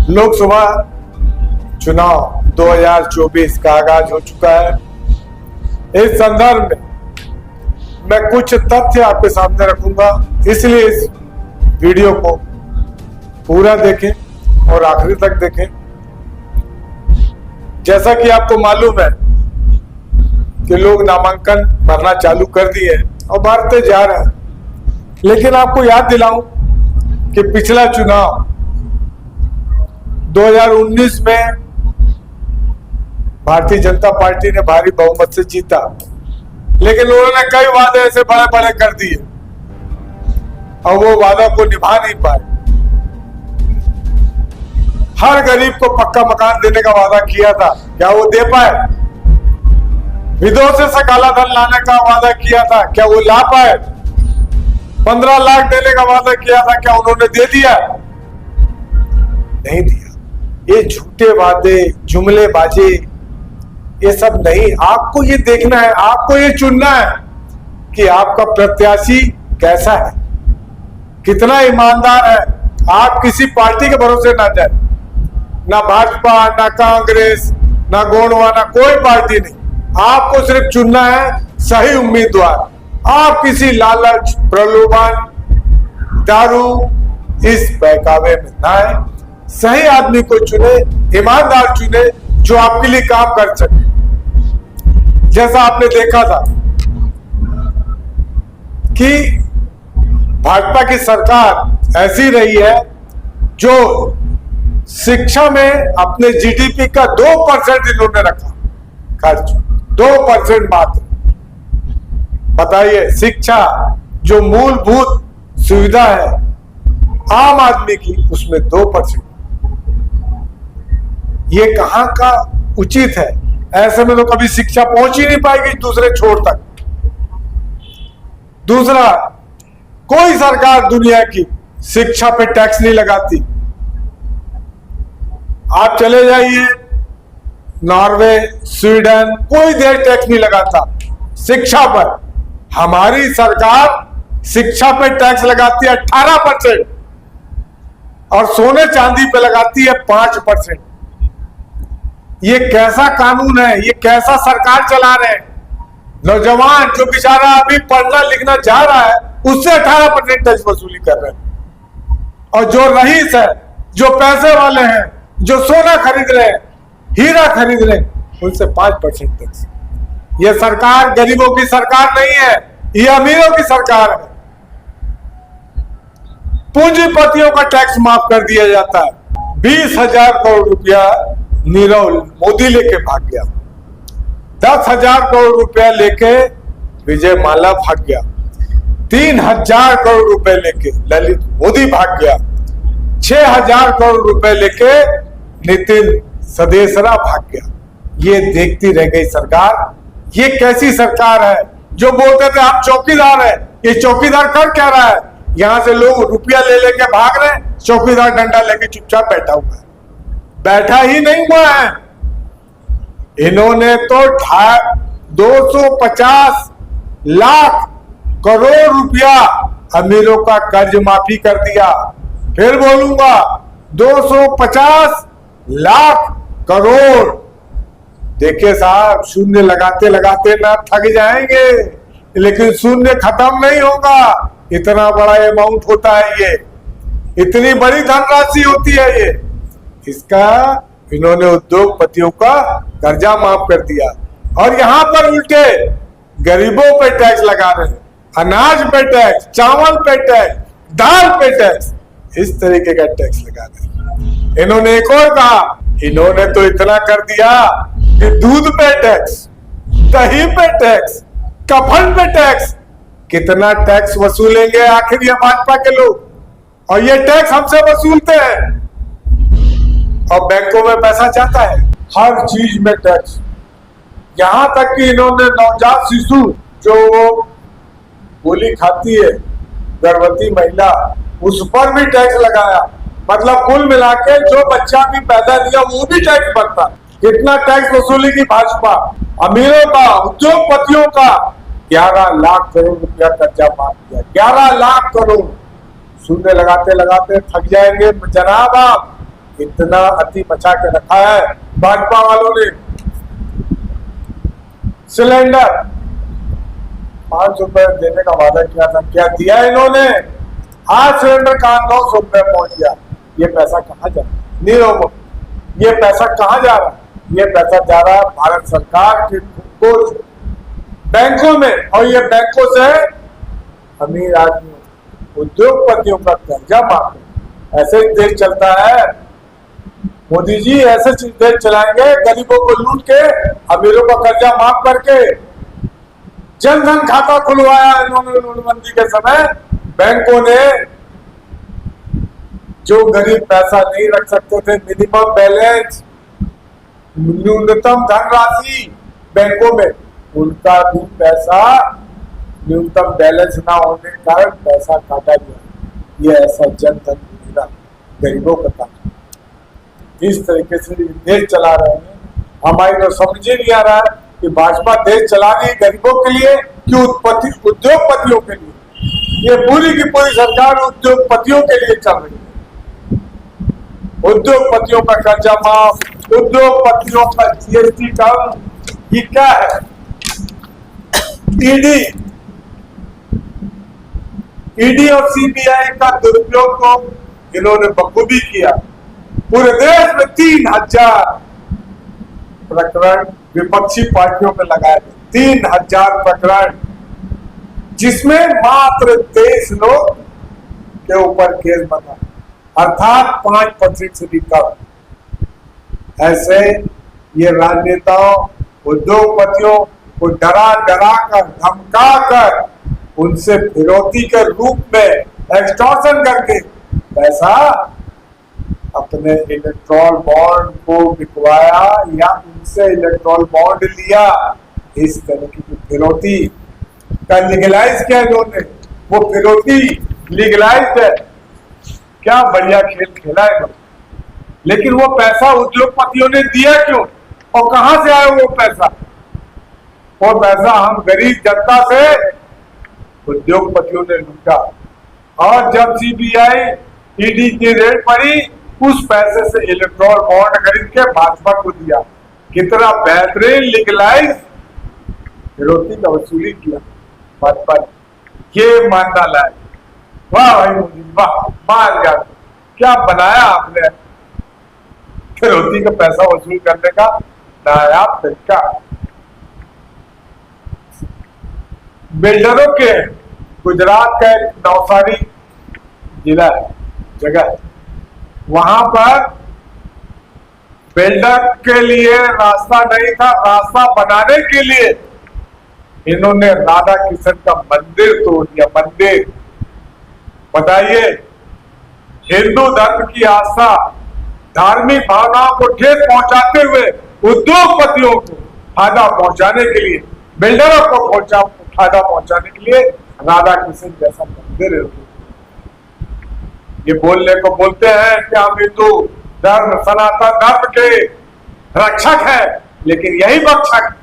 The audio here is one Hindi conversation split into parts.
लोकसभा चुनाव 2024 का आगाज हो चुका है। इस संदर्भ में मैं कुछ तथ्य आपके सामने रखूंगा, इसलिए इस वीडियो को पूरा देखें और आखिरी तक देखें। जैसा कि आपको मालूम है कि लोग नामांकन भरना चालू कर दिए और भरते जा रहे हैं, लेकिन आपको याद दिलाऊं कि पिछला चुनाव 2019 में भारतीय जनता पार्टी ने भारी बहुमत से जीता, लेकिन उन्होंने कई वादे ऐसे बड़े बड़े कर दिए और वो वादा को निभा नहीं पाए। हर गरीब को पक्का मकान देने का वादा किया था, क्या वो दे पाए? विदेशों से काला धन लाने का वादा किया था, क्या वो ला पाए? 15 लाख देने का वादा किया था, क्या उन्होंने दे दिया? नहीं दिया। ये झूठे वादे, जुमलेबाजी, ये सब नहीं। आपको ये देखना है, आपको ये चुनना है कि आपका प्रत्याशी कैसा है, कितना ईमानदार है। आप किसी पार्टी के भरोसे ना जाए, ना भाजपा, ना कांग्रेस, ना गोंडवाना, कोई पार्टी नहीं। आपको सिर्फ चुनना है सही उम्मीदवार। आप किसी लालच, प्रलोभन, दारू, इस बहकावे में ना आए। सही आदमी को चुने, ईमानदार चुने, जो आपके लिए काम कर सके। जैसा आपने देखा था कि भाजपा की सरकार ऐसी रही है जो शिक्षा में अपने जीडीपी का 2% इन्होंने रखा खर्च, 2% मात्र। बताइए, शिक्षा जो मूलभूत सुविधा है आम आदमी की, उसमें 2%। ये कहां का उचित है? ऐसे में तो कभी शिक्षा पहुंच ही नहीं पाएगी दूसरे छोर तक। दूसरा, कोई सरकार दुनिया की शिक्षा पे टैक्स नहीं लगाती। आप चले जाइए नॉर्वे, स्वीडन, कोई देश टैक्स नहीं लगाता शिक्षा पर। हमारी सरकार शिक्षा पे टैक्स लगाती है 18% और सोने चांदी पे लगाती है 5%। ये कैसा कानून है? ये कैसा सरकार चला रहे हैं? नौजवान जो बेचारा अभी पढ़ना लिखना जा रहा है, उससे 18% टैक्स वसूली कर रहे हैं। और जो रईस है, जो पैसे वाले हैं, जो सोना खरीद रहे हैं, हीरा खरीद रहे हैं, उनसे 5% टैक्स। ये सरकार गरीबों की सरकार नहीं है, ये अमीरों की सरकार है। पूंजीपतियों का टैक्स माफ कर दिया जाता है। 20,000 करोड़ रुपया नीरव मोदी लेके भाग गया, 10,000 करोड़ रुपया लेके विजय माल्या भाग गया, 3,000 करोड़ रुपए लेके ललित मोदी भाग गया, 6,000 करोड़ रुपए लेके नितिन सदेसरा भाग गया। ये देखती रह गई सरकार। ये कैसी सरकार है जो बोलते थे हम चौकीदार है? ये चौकीदार कर क्या रहा है? यहां से लोग रुपया ले लेके भाग रहे हैं, चौकीदार डंडा लेके चुपचाप बैठा हुआ है। बैठा ही नहीं हुआ है। इन्होंने तो 250 लाख करोड़ रुपया अमीरों का कर्ज माफी कर दिया। फिर बोलूंगा, 250 लाख करोड़। देखिए साहब, शून्य लगाते लगाते ना थक जाएंगे, लेकिन शून्य खत्म नहीं होगा। इतना बड़ा अमाउंट होता है ये, इतनी बड़ी धनराशि होती है ये। इसका इन्होंने उद्योगपतियों का कर्जा माफ कर दिया और यहां पर उल्टे गरीबों पे टैक्स लगा रहे हैं। अनाज पे टैक्स, चावल पे टैक्स, दाल पे टैक्स, इस तरीके का टैक्स लगा रहे हैं। इन्होंने एक और कहा, इन्होंने तो इतना कर दिया कि दूध पे टैक्स, दही पे टैक्स, कफन पे टैक्स। कितना टैक्स वसूलेंगे आखिर ये भाजपा के लोग? और ये टैक्स हमसे वसूलते हैं और बैंकों में पैसा जाता है। हर चीज में टैक्स, यहां तक कि इन्होंने नवजात शिशु जो गोली खाती है, गर्भवती महिला, उस पर भी टैक्स लगाया। मतलब कुल मिला के जो बच्चा भी पैदा दिया वो भी टैक्स भरता। कितना टैक्स वसूली की भाजपा? अमीरों का, उद्योगपतियों का 11 लाख करोड़ रुपया कर्जा माफ किया। 11 लाख करोड़। शून्य लगाते लगाते थक जाएंगे जनाब आप। इतना अति मचा के रखा है भाजपा वालों ने। सिलेंडर 5 रुपए देने का वादा किया था, क्या दिया इन्होंने? आज सिलेंडर का 900 रुपए पहुंच गया। ये पैसा कहाँ जा रहा? नहीं लोगों, ये पैसा कहाँ जा रहा? ये पैसा जा रहा है भारत सरकार के कुछ बैंकों में, और ये बैंकों से अमीर आदमियों, उद्योगपतियों का कर्जा मांगते। ऐसे ही देश चलता है मोदी जी, ऐसे देश चलाएंगे गरीबों को लूट के, अमीरों का कर्जा माफ करके। जनधन खाता खुलवाया इन्होंने नोटबंदी के समय। बैंकों ने जो गरीब पैसा नहीं रख सकते थे, मिनिमम बैलेंस, न्यूनतम धनराशि बैंकों में, उनका भी पैसा न्यूनतम बैलेंस ना होने के कारण पैसा काटा गया। ये ऐसा जनधन योजना गरीबों का काटा। इस तरीके से देश चला रहे हैं। हमारी तो समझ ही नहीं आ रहा है कि भाजपा देश चला रही गरीबों के लिए कि उद्योगपतियों के लिए। ये पूरी की पूरी सरकार उद्योगपतियों के लिए चल रही है। उद्योगपतियों का कर्जा माफ, उद्योगपतियों का जीएसटी कम। ये क्या है? ईडी और सीबीआई का दुरुपयोग को इन्होंने बखूबी किया। पूरे देश में 3000 प्रकरण विपक्षी पार्टियों पे लगाए गए। 3000 प्रकरण, जिसमें मात्र 23 लोग के ऊपर केस बना, अर्थात 5% से भी कम। ऐसे ये राजनेताओं, उद्योगपतियों को डरा डरा कर, धमका कर, उनसे फिरौती के रूप में एक्सटॉर्शन करके पैसा अपने इलेक्ट्रॉल बॉन्ड को बिकवाया या उनसे इलेक्ट्रॉल बॉन्ड लिया। इस तरीके की फिरौती का लीगलाइज किया इन्होंने। वो फिरौती लीगलाइज है। क्या बढ़िया खेल खेला है। लेकिन वो पैसा उद्योगपतियों ने दिया क्यों और कहां से आया वो पैसा? वो पैसा हम गरीब जनता से उद्योगपतियों ने लूटा। और जब सीबीआई ईडी की रेड पड़ी, उस पैसे से इलेक्ट्रॉल बॉन्ड खरीद के भाजपा को दिया। कितना बेहतरीन लीगलाइज फिरौती का वसूली किया भाजपा ने। ये मानना लायक। वाह भाई मोदी, वाह, मान गया। क्या बनाया आपने फिरौती का पैसा वसूल करने का नायाब तरीका। बिल्डरों के, गुजरात का एक नवसारी जिला है, जगह है, वहां पर बिल्डर के लिए रास्ता नहीं था। रास्ता बनाने के लिए इन्होंने राधा कृष्ण का मंदिर तोड़ दिया। मंदिर, बताइए, हिंदू धर्म की आस्था, धार्मिक भावनाओं को ठेस पहुंचाते हुए उद्योगपतियों को फायदा पहुंचाने के लिए, बिल्डरों को फायदा पहुंचाने के लिए राधा कृष्ण जैसा मंदिर है। ये बोलने को बोलते हैं कि हम हिंदू धर्म, सनातन धर्म के रक्षक हैं, लेकिन यही भक्षक।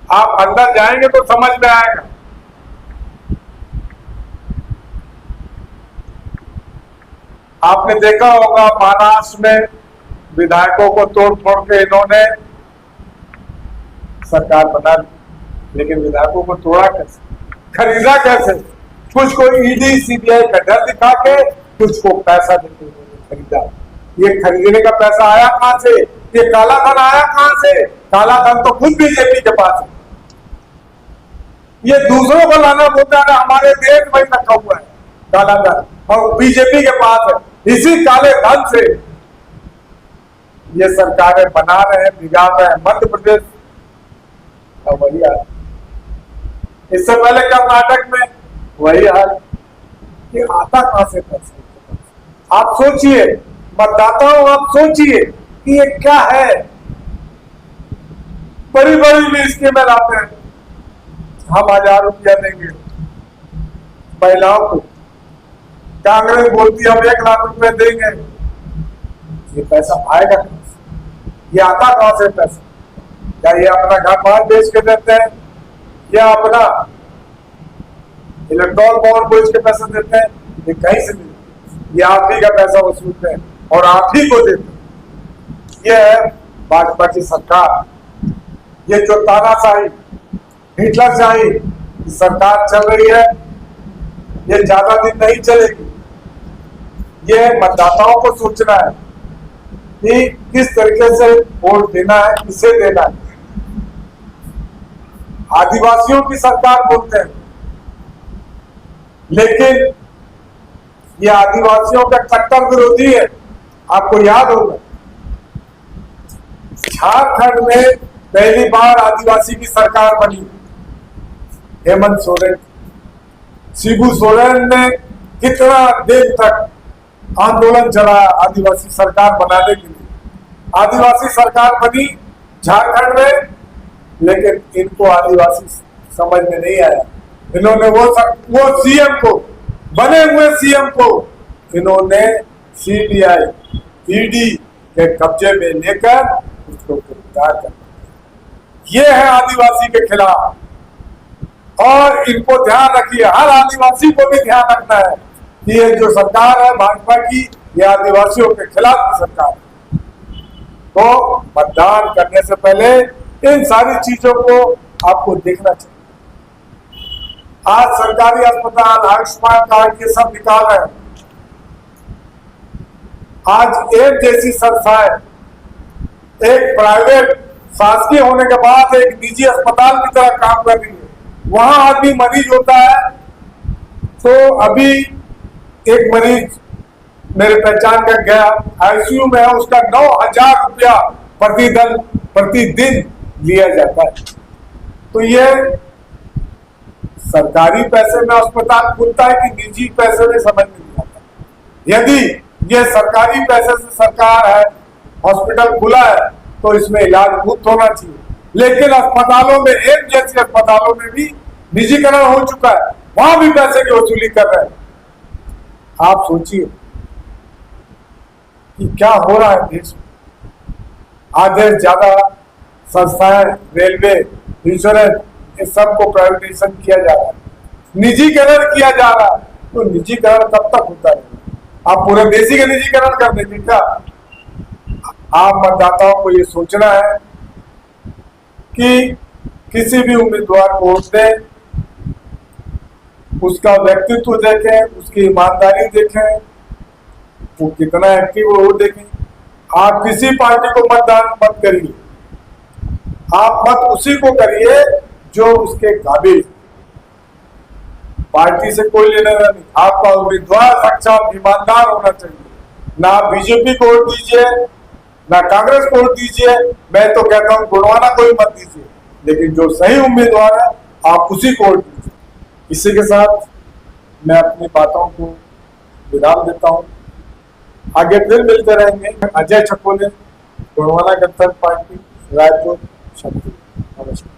आप अंदर जाएंगे तो समझ में आएगा। आपने देखा होगा महाराष्ट्र में विधायकों को तोड़ फोड़ के इन्होंने सरकार बना ली, लेकिन विधायकों को तोड़ा कैसे, खरीदा कैसे? कुछ को ईडी सीबीआई का डर दिखा के, कुछ को पैसा देते हुए खरीदा। ये खरीदने का पैसा आया कहां से? ये काला धन आया कहां से? काला धन तो खुद बीजेपी के पास है। ये दूसरों को लाना बोलता है, हमारे देश में रखा हुआ है काला धन, और बीजेपी के पास है। इसी काले धन से ये सरकारें बना रहे हैं, बिगाड़ रहे हैं। मध्य प्रदेश का वही हाल, इससे पहले कर्नाटक में वही हाल। कि आता कहां से पैसा? आप सोचिए, मतदाताओं, आप सोचिए कि ये क्या है। बड़ी बड़ी भी स्कीमें लाते हैं। हम 1000 रुपया देंगे महिलाओं को, कांग्रेस बोलती है हम 1 लाख रुपए देंगे। ये पैसा आएगा कहां से? ये आता कहां से पैसा? क्या ये अपना घर बाहर बेच के देते हैं, या अपना इलेक्ट्रॉल बॉन्ड बेच के पैसा देते हैं? ये कहीं से नहीं, ये आप ही का पैसा वसूलते हैं। और आप ही को देते। यह है भाजपा की सरकार। ये जो तानाशाही, हिटलरशाही सरकार चल रही है, ये ज्यादा दिन नहीं चलेगी। ये मतदाताओं को सोचना है कि किस तरीके से वोट देना है, किसे देना है। आदिवासियों की सरकार बोलते हैं, लेकिन ये आदिवासियों का कट्टर विरोधी है। आपको याद होगा, झारखंड में पहली बार आदिवासी की सरकार बनी हेमंत सोरेन। शिबू सोरेन ने कितना देर तक आंदोलन चलाया आदिवासी सरकार बनाने के लिए। आदिवासी सरकार बनी झारखंड में, लेकिन इनको आदिवासी समझ में नहीं आया। इन्होंने वो सीएम को, बने हुए सीएम को इन्होंने सीबीआई, ईडी के कब्जे में लेकर उसको गिरफ्तार कर। ये है आदिवासी के खिलाफ। और इनको ध्यान रखिए, हर आदिवासी को भी ध्यान रखना है कि ये जो सरकार है भाजपा की, ये आदिवासियों के खिलाफ की सरकार है। तो मतदान करने से पहले इन सारी चीजों को आपको देखना चाहिए। आज सरकारी अस्पताल, आयुष्मान कार्ड, ये सब निकाल रहे हैं। आज एक जैसी संस्थाएं, एक प्राइवेट शासकीय होने के बाद एक निजी अस्पताल की तरह काम कर रही है। वहां आदमी मरीज होता है, तो अभी एक मरीज मेरे पहचान का गया, आईसीयू में है, उसका 9,000 रुपया प्रतिदिन लिया जाता है। तो ये सरकारी पैसे में अस्पताल खुलता है कि निजी पैसे में, समझ में नहीं आता। यदि ये सरकारी पैसे से सरकार है, हॉस्पिटल खुला है, तो इसमें इलाज मुफ्त होना चाहिए। लेकिन अस्पतालों में, एक जैसे अस्पतालों में भी निजीकरण हो चुका है, वहां भी पैसे की वसूली कर रहे हैं। आप सोचिए कि क्या हो रहा है देश में। आधे ज्यादा संस्थाएं, रेलवे, इंश्योरेंस, इस सबको प्राइवेटाइजेशन किया जा रहा है, निजीकरण किया जा रहा है। तो निजीकरण कब तक होता है? आप पूरे देश ही का निजीकरण कर देंगे क्या? आप मतदाताओं को ये सोचना है कि किसी भी उम्मीदवार को वोट दें, उसका व्यक्तित्व देखें, उसकी ईमानदारी देखें, वो कितना एक्टिव है वो देखें। आप किसी पार्टी को मतदान मत करिए, आप मत उसी को करिए जो उसके काबिल। पार्टी से कोई लेना नहीं, आपका उम्मीदवार सक्षम, ईमानदार होना चाहिए। ना बीजेपी को वोट दीजिए, ना कांग्रेस को वोट दीजिए। मैं तो कहता हूं गुणवाना कोई मत दीजिए, लेकिन जो सही उम्मीदवार है आप उसी को वोट दीजिए। इसी के साथ मैं अपनी बातों को विराम देता हूं। आगे फिर मिलते रहेंगे। अजय चकोले, गुणवाना गणतंत्र पार्टी, रायपुर, छत्तीसगढ़। नमस्कार।